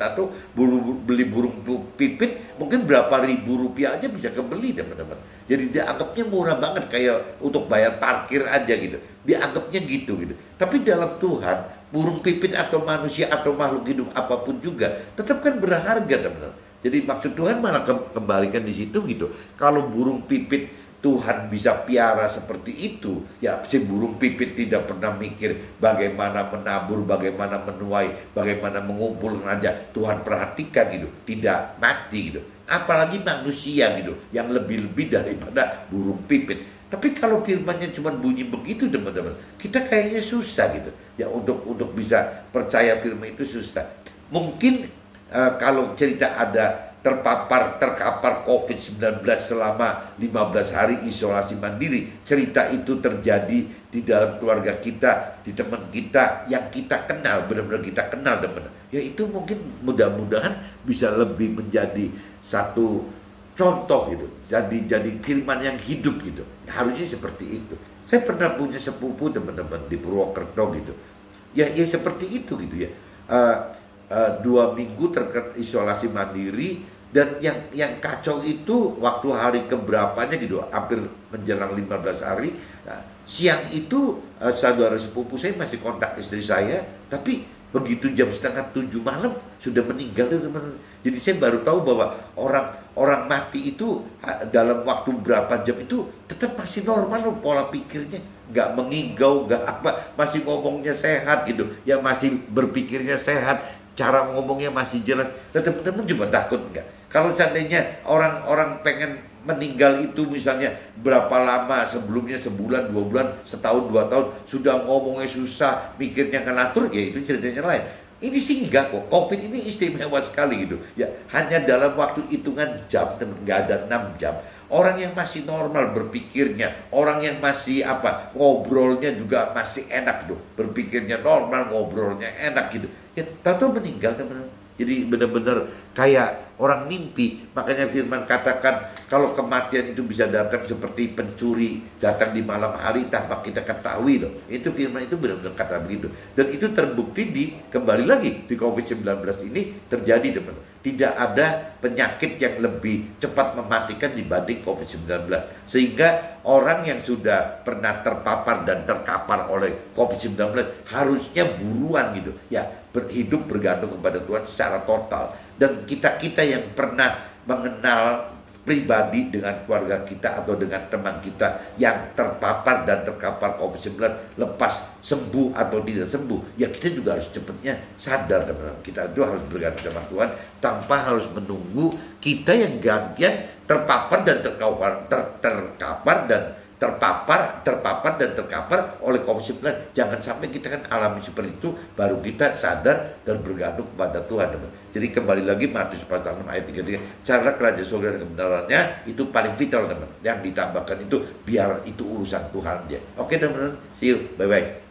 beli burung pipit mungkin berapa ribu rupiah aja bisa kebeli, teman-teman. Jadi dia anggapnya murah banget, kayak untuk bayar parkir aja gitu. Dianggapnya gitu. Tapi dalam Tuhan, burung pipit atau manusia atau makhluk hidup apapun juga tetap kan berharga, teman-teman. Jadi maksud Tuhan malah kembalikan di situ gitu. Kalau burung pipit Tuhan bisa piara seperti itu, ya si burung pipit tidak pernah mikir bagaimana menabur, bagaimana menuai, bagaimana mengumpulkan aja. Tuhan perhatikan gitu, tidak mati gitu. Apalagi manusia gitu, yang lebih-lebih daripada burung pipit. Tapi kalau firmannya cuma bunyi begitu, teman-teman, kita kayaknya susah gitu. Ya untuk bisa percaya firman itu susah. Mungkin kalau cerita ada terkapar COVID-19 selama 15 hari isolasi mandiri, cerita itu terjadi di dalam keluarga kita, di teman kita yang kita kenal, benar-benar kita kenal, teman. Ya itu mungkin mudah-mudahan bisa lebih menjadi satu contoh gitu, jadi firman yang hidup gitu. Harusnya seperti itu. Saya pernah punya sepupu, teman-teman, di Purwokerto gitu. Ya seperti itu gitu ya. 2 minggu terisolasi mandiri, dan yang kacau itu waktu hari keberapanya gitu, hampir menjelang 15 hari. Nah, siang itu saudara sepupu saya masih kontak istri saya, tapi begitu jam 6:30 malam sudah meninggal, teman-teman. Jadi saya baru tahu bahwa orang mati itu dalam waktu berapa jam itu tetap masih normal loh pola pikirnya, nggak mengigau, nggak apa, masih ngomongnya sehat gitu, ya masih berpikirnya sehat, cara ngomongnya masih jelas. Dan teman-teman coba takut nggak kalau seandainya orang pengen meninggal itu misalnya berapa lama sebelumnya, sebulan, 2 bulan, setahun, 2 tahun, sudah ngomongnya susah, mikirnya ngelatur, ya itu ceritanya lain. Ini sih enggak kok, COVID ini istimewa sekali gitu. Ya hanya dalam waktu hitungan jam, teman, nggak ada 6 jam. Orang yang masih normal berpikirnya, orang yang masih ngobrolnya juga masih enak gitu, berpikirnya normal, ngobrolnya enak gitu. Ya tahu meninggal, teman-teman. Jadi benar-benar kayak orang mimpi. Makanya firman katakan kalau kematian itu bisa datang seperti pencuri datang di malam hari tanpa kita ketahui loh. Itu firman itu benar-benar kata begitu. Dan itu terbukti kembali lagi di COVID-19 ini terjadi, teman-teman. Tidak ada penyakit yang lebih cepat mematikan dibanding COVID-19. Sehingga orang yang sudah pernah terpapar dan terkapar oleh COVID-19 harusnya buruan gitu. Ya, hidup bergantung kepada Tuhan secara total. Dan kita yang pernah mengenal pribadi dengan keluarga kita atau dengan teman kita yang terpapar dan terkapar COVID-19, lepas sembuh atau tidak sembuh, ya kita juga harus cepatnya sadar, teman-teman. Kita itu harus bergantung sama Tuhan tanpa harus menunggu kita yang gantian terpapar dan terkapar oleh COVID-19. Jangan sampai kita kan alami seperti itu, baru kita sadar dan bergantung kepada Tuhan, teman. Jadi kembali lagi Matius pasal 6 ayat 33, cara kerajaan surga dan kebenarannya itu paling vital, teman. Yang ditambahkan itu biar itu urusan Tuhan aja. Oke, teman-teman, see you, bye-bye.